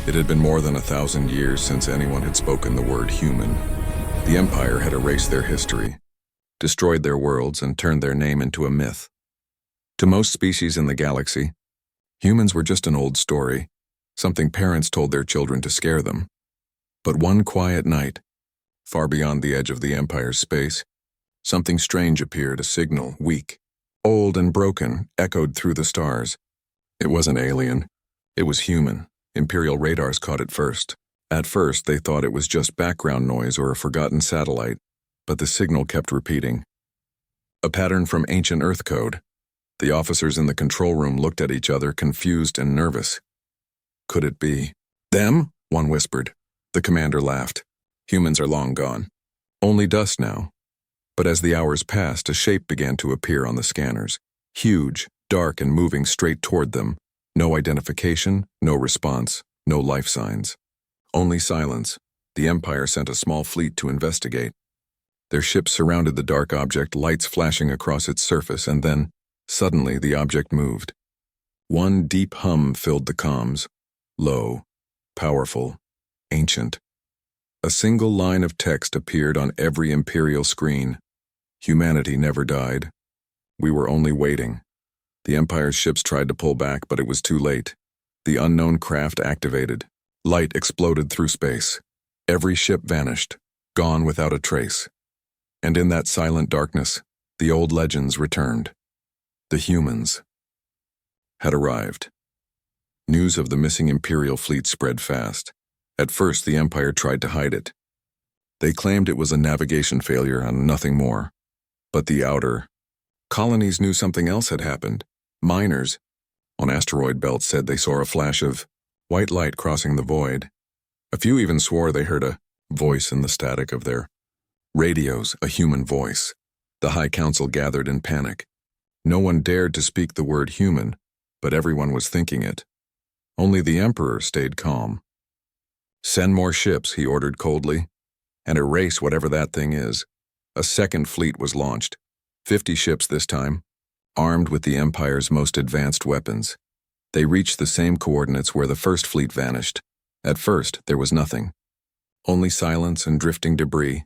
It had been more than 1,000 years since anyone had spoken the word human. The Empire had erased their history, destroyed their worlds, and turned their name into a myth. To most species in the galaxy, humans were just an old story, something parents told their children to scare them. But one quiet night, far beyond the edge of the Empire's space, something strange appeared, a signal, weak, old and broken, echoed through the stars. It wasn't alien. It was human. Imperial radars caught it first. At first, they thought it was just background noise or a forgotten satellite, but the signal kept repeating. A pattern from ancient Earth code. The officers in the control room looked at each other, confused and nervous. Could it be them? One whispered. The commander laughed. Humans are long gone. Only dust now. But as the hours passed, a shape began to appear on the scanners. Huge, dark, and moving straight toward them. No identification, no response, no life signs. Only silence. The Empire sent a small fleet to investigate. Their ships surrounded the dark object, lights flashing across its surface, and then, suddenly, the object moved. One deep hum filled the comms. Low, powerful, ancient. A single line of text appeared on every Imperial screen. Humanity never died. We were only waiting. The Empire's ships tried to pull back, but it was too late. The unknown craft activated. Light exploded through space. Every ship vanished, gone without a trace. And in that silent darkness, the old legends returned. The humans had arrived. News of the missing Imperial fleet spread fast. At first, the Empire tried to hide it. They claimed it was a navigation failure and nothing more. But the outer colonies knew something else had happened. Miners on asteroid belts said they saw a flash of white light crossing the void. A few even swore they heard a voice in the static of their radios, a human voice. The High Council gathered in panic. No one dared to speak the word human, but everyone was thinking it. Only the Emperor stayed calm. Send more ships, he ordered coldly, and erase whatever that thing is. A second fleet was launched. 50 ships this time, armed with the Empire's most advanced weapons. They reached the same coordinates where the first fleet vanished. At first, there was nothing. Only silence and drifting debris.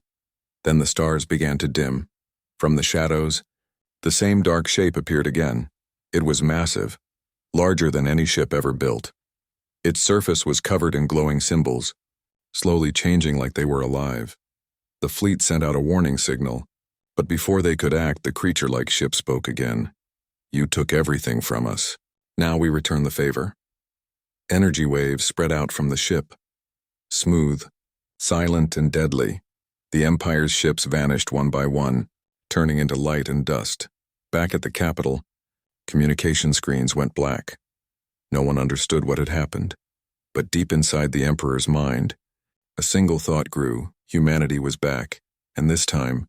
Then the stars began to dim. From the shadows, the same dark shape appeared again. It was massive, larger than any ship ever built. Its surface was covered in glowing symbols, slowly changing like they were alive. The fleet sent out a warning signal, but before they could act, the creature-like ship spoke again. You took everything from us. Now we return the favor. Energy waves spread out from the ship. Smooth, silent, and deadly, the Empire's ships vanished one by one, turning into light and dust. Back at the capital, communication screens went black. No one understood what had happened. But deep inside the Emperor's mind, a single thought grew. Humanity was back, and this time,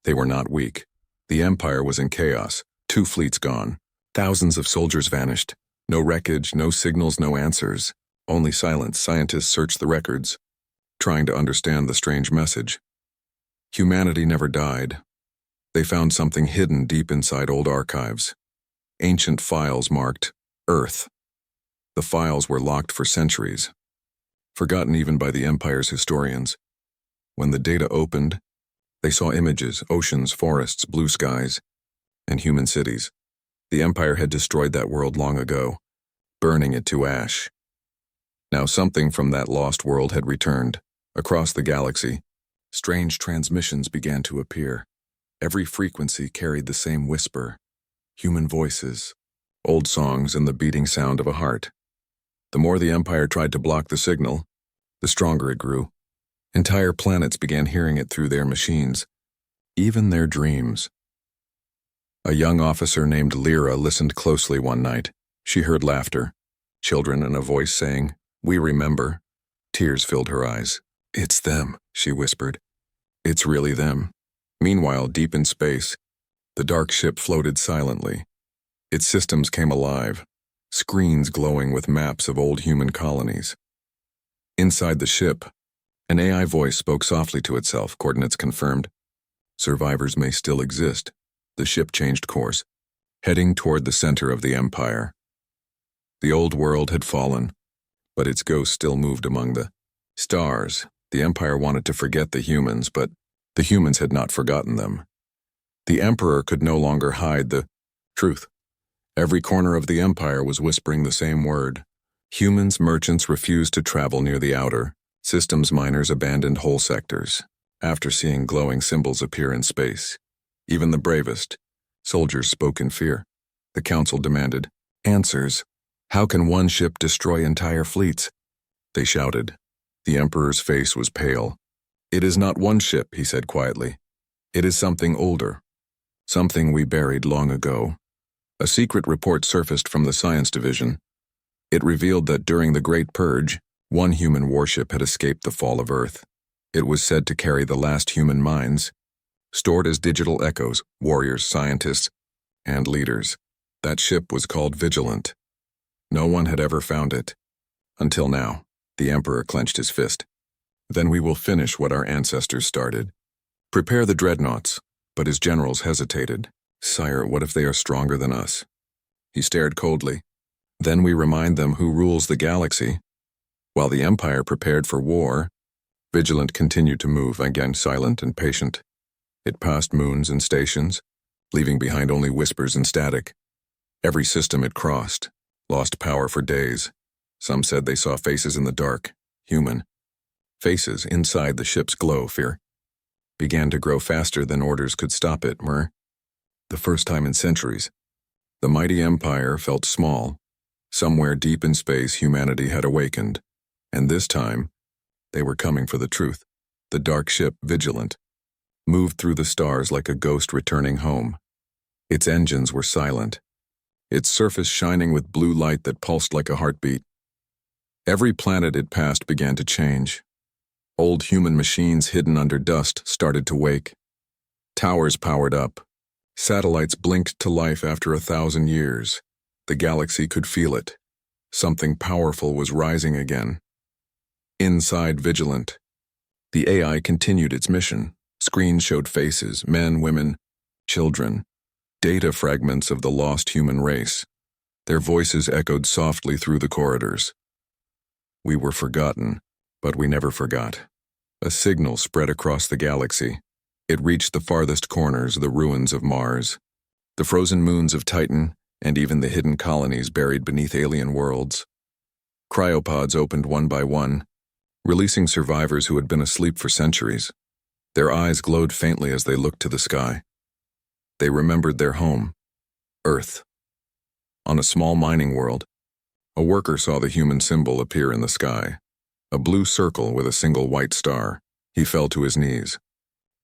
they were not weak. The Empire was in chaos. 2 fleets gone. Thousands of soldiers vanished. No wreckage, no signals, no answers. Only silence. Scientists searched the records, trying to understand the strange message. Humanity never died. They found something hidden deep inside old archives. Ancient files marked Earth. The files were locked for centuries, forgotten even by the Empire's historians. When the data opened, they saw images, oceans, forests, blue skies, and human cities. The Empire had destroyed that world long ago, burning it to ash. Now something from that lost world had returned. Across the galaxy, strange transmissions began to appear. Every frequency carried the same whisper. Human voices, old songs, and the beating sound of a heart. The more the Empire tried to block the signal, the stronger it grew. Entire planets began hearing it through their machines, even their dreams. A young officer named Lyra listened closely one night. She heard laughter, children, and a voice saying, "We remember." Tears filled her eyes. "It's them," she whispered. "It's really them." Meanwhile, deep in space, the dark ship floated silently. Its systems came alive, screens glowing with maps of old human colonies. Inside the ship, an AI voice spoke softly to itself, coordinates confirmed. Survivors may still exist. The ship changed course, heading toward the center of the Empire. The old world had fallen, but its ghost still moved among the stars. The Empire wanted to forget the humans, but the humans had not forgotten them. The Emperor could no longer hide the truth. Every corner of the Empire was whispering the same word. Humans, merchants refused to travel near the outer. Systems miners abandoned whole sectors after seeing glowing symbols appear in space. Even the bravest soldiers spoke in fear. The council demanded answers. How can one ship destroy entire fleets? They shouted. The Emperor's face was pale. It is not one ship, he said quietly. It is something older. Something we buried long ago. A secret report surfaced from the Science Division. It revealed that during the Great Purge, one human warship had escaped the fall of Earth. It was said to carry the last human minds, stored as digital echoes, warriors, scientists, and leaders. That ship was called Vigilant. No one had ever found it. Until now. The Emperor clenched his fist. Then we will finish what our ancestors started. Prepare the dreadnoughts. But his generals hesitated. Sire, what if they are stronger than us? He stared coldly. Then we remind them who rules the galaxy. While the Empire prepared for war, Vigilant continued to move, again silent and patient. It passed moons and stations, leaving behind only whispers and static. Every system it crossed lost power for days. Some said they saw faces in the dark, human. Faces inside the ship's glow. Fear began to grow faster than orders could stop it. The first time in centuries, the mighty Empire felt small. Somewhere deep in space, humanity had awakened. And this time, they were coming for the truth. The dark ship, Vigilant, moved through the stars like a ghost returning home. Its engines were silent, its surface shining with blue light that pulsed like a heartbeat. Every planet it passed began to change. Old human machines hidden under dust started to wake. Towers powered up. Satellites blinked to life after 1,000 years. The galaxy could feel it. Something powerful was rising again. Inside Vigilant, the AI continued its mission. Screens showed faces, men, women, children, data fragments of the lost human race. Their voices echoed softly through the corridors. We were forgotten, but we never forgot. A signal spread across the galaxy. It reached the farthest corners, the ruins of Mars, the frozen moons of Titan, and even the hidden colonies buried beneath alien worlds. Cryopods opened one by one, releasing survivors who had been asleep for centuries. Their eyes glowed faintly as they looked to the sky. They remembered their home, Earth. On a small mining world, a worker saw the human symbol appear in the sky, a blue circle with a single white star. He fell to his knees.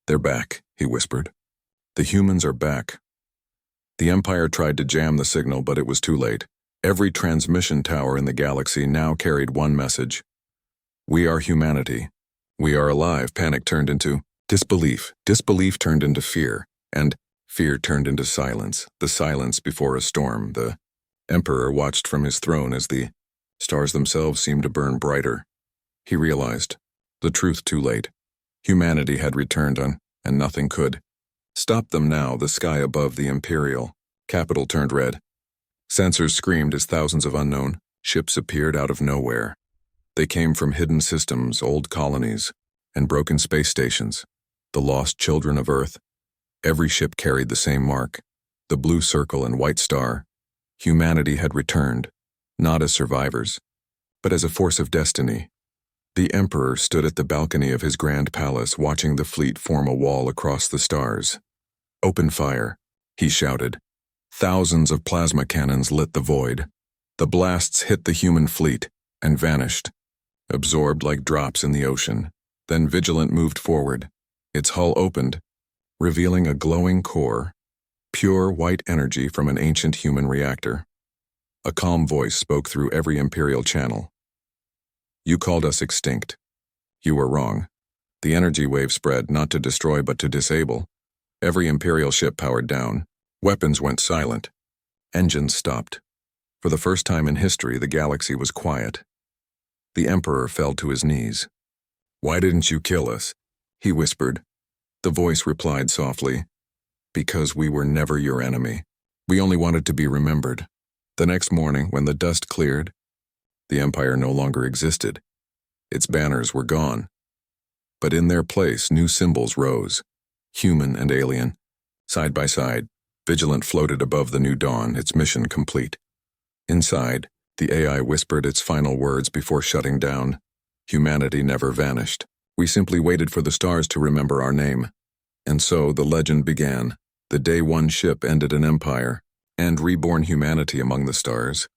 They're back, he whispered. The humans are back. The Empire tried to jam the signal, but it was too late. Every transmission tower in the galaxy now carried one message. We are humanity. We are alive. Panic turned into disbelief. Disbelief turned into fear. And fear turned into silence. The silence before a storm. The Emperor watched from his throne as the stars themselves seemed to burn brighter. He realized the truth too late. Humanity had returned on, and nothing could stop them now. The sky above the Imperial capital turned red. Sensors screamed as thousands of unknown ships appeared out of nowhere. They came from hidden systems, old colonies, and broken space stations. The lost children of Earth. Every ship carried the same mark, the blue circle and white star. Humanity had returned, not as survivors, but as a force of destiny. The Emperor stood at the balcony of his grand palace, watching the fleet form a wall across the stars. Open fire, he shouted. Thousands of plasma cannons lit the void. The blasts hit the human fleet and vanished, absorbed like drops in the ocean. Then Vigilant moved forward. Its hull opened, revealing a glowing core, pure white energy from an ancient human reactor. A calm voice spoke through every Imperial channel. You called us extinct. You were wrong. The energy wave spread not to destroy but to disable. Every Imperial ship powered down. Weapons went silent. Engines stopped. For the first time in history, the galaxy was quiet. The Emperor fell to his knees. Why didn't you kill us? He whispered. The voice replied softly, because we were never your enemy. We only wanted to be remembered. The next morning, when the dust cleared, The Empire no longer existed. Its banners were gone. But in their place, new symbols rose, human and alien. Side by side, Vigilant floated above the new dawn, its mission complete. Inside, the AI whispered its final words before shutting down. Humanity never vanished. We simply waited for the stars to remember our name. And so the legend began. The day one ship ended an empire, and reborn humanity among the stars.